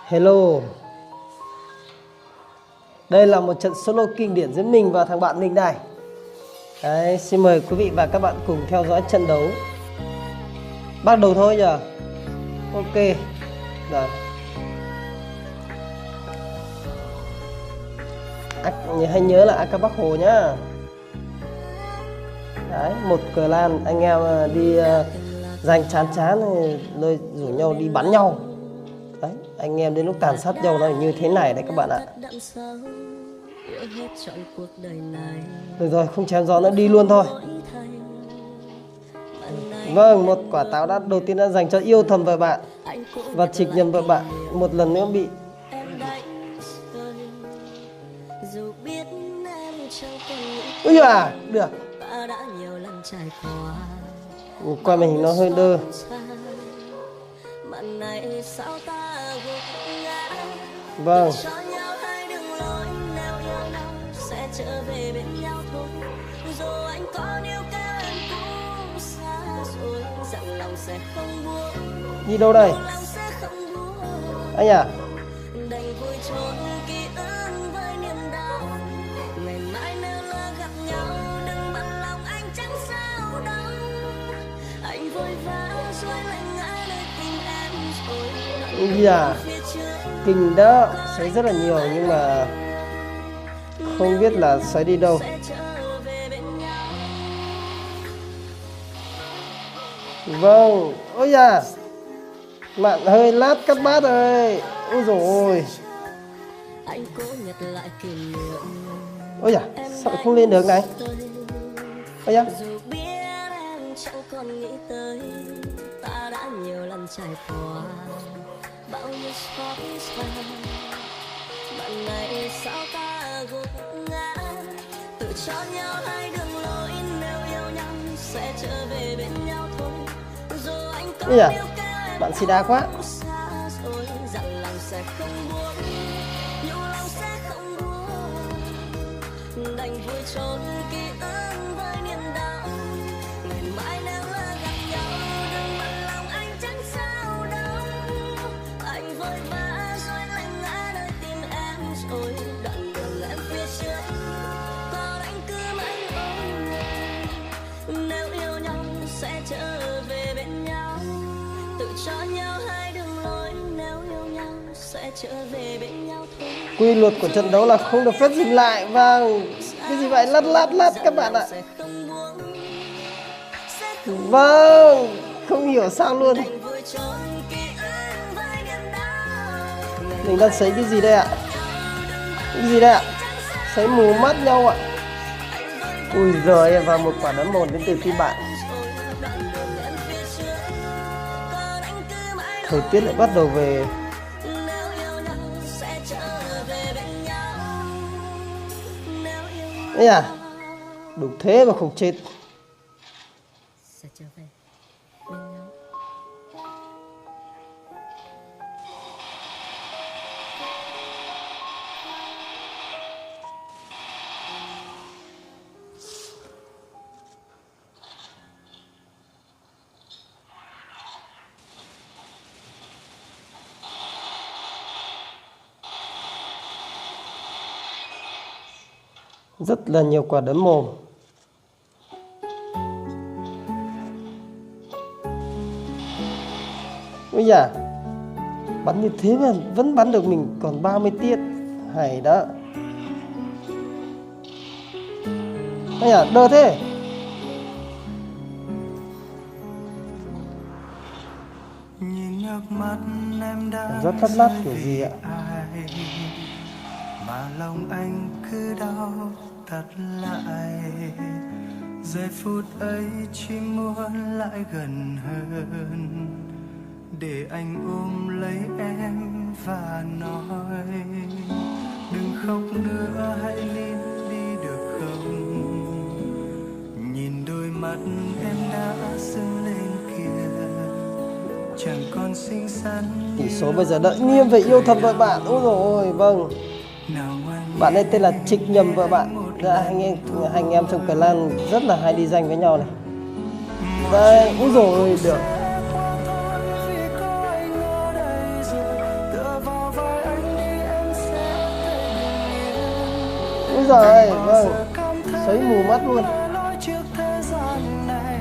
Hello. Đây là một trận solo kinh điển giữa mình và thằng bạn mình này. Đấy, xin mời quý vị và các bạn cùng theo dõi trận đấu. Bắt đầu thôi nhờ. Ok. Rồi. Hãy nhớ là AK Bắc Hồ nhá. Đấy, một clan anh em đi giành chán rồi rủ nhau đi bắn nhau. Đấy, anh em đến lúc tàn sát nhau nó như thế này đấy các bạn ạ. Được rồi, không chém gió nữa, đi luôn thôi. Vâng, một quả táo đắt đầu tiên đã dành cho yêu thầm vợ bạn và trịch nhầm vợ bạn. Một lần nữa bị ui à, được. Qua màn hình nó hơi đơ. Vâng. Đi đâu đây anh à? Đi à? Kinh đó, xoáy rất là nhiều nhưng mà không biết là xoáy đi đâu. Vâng, ôi da, mạng hơi lát các bác ơi. Ôi dồi ôi. Ôi da, sao lại không lên được này? Ôi da. Ây da, bạn xì đá quá. Quy luật của trận đấu là không được phép dừng lại. Vâng, cái gì vậy, lát các bạn ạ. Vâng, không hiểu sao luôn. Mình đang sấy cái gì đây ạ? Cái gì đây ạ? Sấy mù mắt nhau ạ. Ui giời, và một quả đấm một đến từ team bạn. Thời tiết lại bắt đầu về. Ây à, đủ thế mà không chết. Rất là nhiều quả đấm mồm. Ôi da, bắn như thế mà vẫn bắn được, mình còn 30 tiết. Hay đó. Ôi da, đơ thế. Rất thắt lát kiểu gì ạ? Mà lòng anh cứ đau thắt lại. Giây phút ấy chỉ muốn lại gần hơn để anh ôm lấy em và nói đừng khóc nữa, hãy nín đi được không? Nhìn đôi mắt em đã sưng lên kìa, chẳng còn xinh xắn. Tỷ số bây giờ đợi nghiêm về yêu thầm vợ bạn. Ôi dồi ôi, vâng. Bạn ấy tên là Trịch nhầm vợ bạn. Anh em trong clan rất là hay đi danh với nhau này. Đây, úi dồi ôi, được. Úi giời, vâng, sấy mù mắt luôn. Trước thế gian này,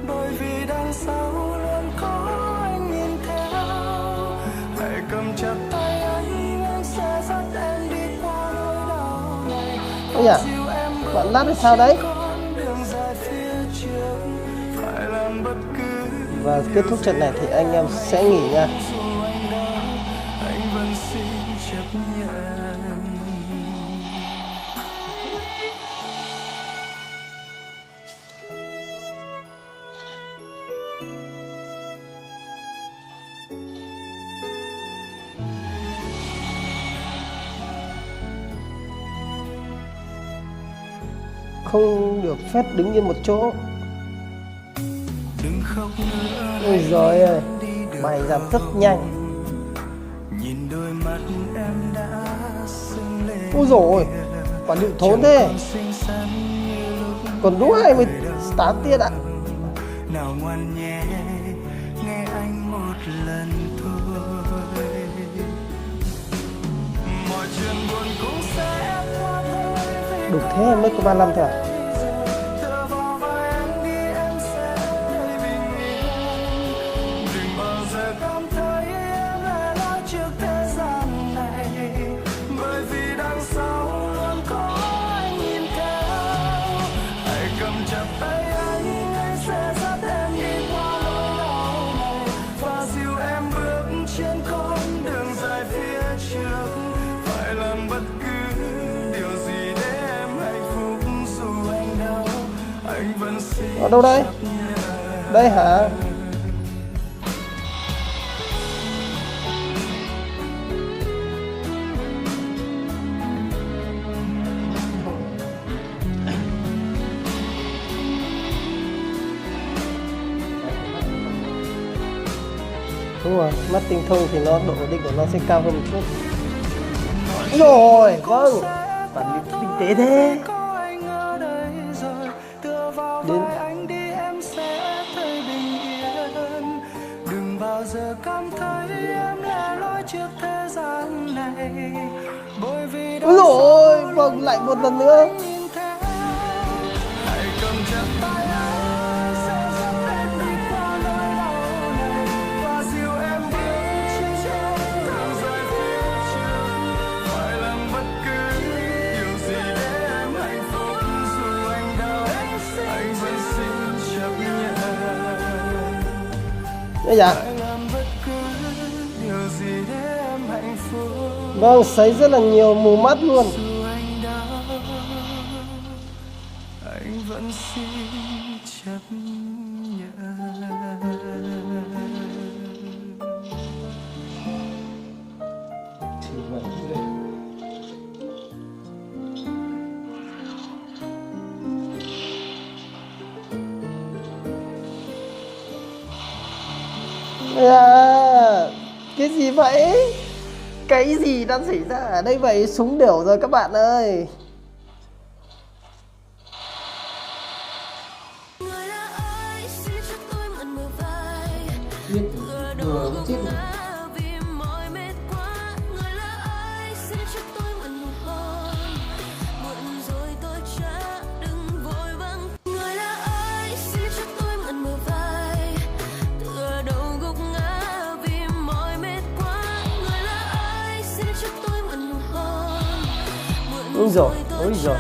bởi vì đằng sau luôn có anh nhìn theo. Hãy cầm chặt tay anh sẽ dắt em đi qua nỗi đau này. Ôi dạ, bạn lát hay sao đấy? Và kết thúc trận này thì anh em sẽ nghỉ nha. Không được phép đứng yên một chỗ. Ôi giời ơi, bài giảm rất nhanh. Ôi dồi, quả điệu thốn thế. Còn đúng 20 start tiết ạ. Nào ngoan nhé, nghe anh một lần thôi. Mọi chuyện buồn cũng sẽ qua thôi. Đủ thế mới có 35 thôi à? Ở đâu đây? Đây hả? Đúng rồi, mắt tinh thông thì nó độ định của nó sẽ cao hơn một chút. Rồi, vâng, bản lĩnh tinh tế thế. Đến đừng bao giờ cảm thấy em lẻ loi trước thế gian này, bởi vì ôi dồi, vâng, lại một lần nữa. hãy cầm chặt tay anh sẽ dắt em đi qua nỗi đau này và dìu em bước trên đường dài phía trước, phải làm bất cứ điều gì để em hạnh phúc, dù anh đau anh vẫn xin chấp nhận. Dạ. Vâng, sấy rất là nhiều, mù mắt luôn. Anh vẫn xin chấp nhận. À, cái gì vậy? Cái gì đang xảy ra ở đây vậy? Súng đều rồi các bạn ơi. Ôi giời, ôi giời.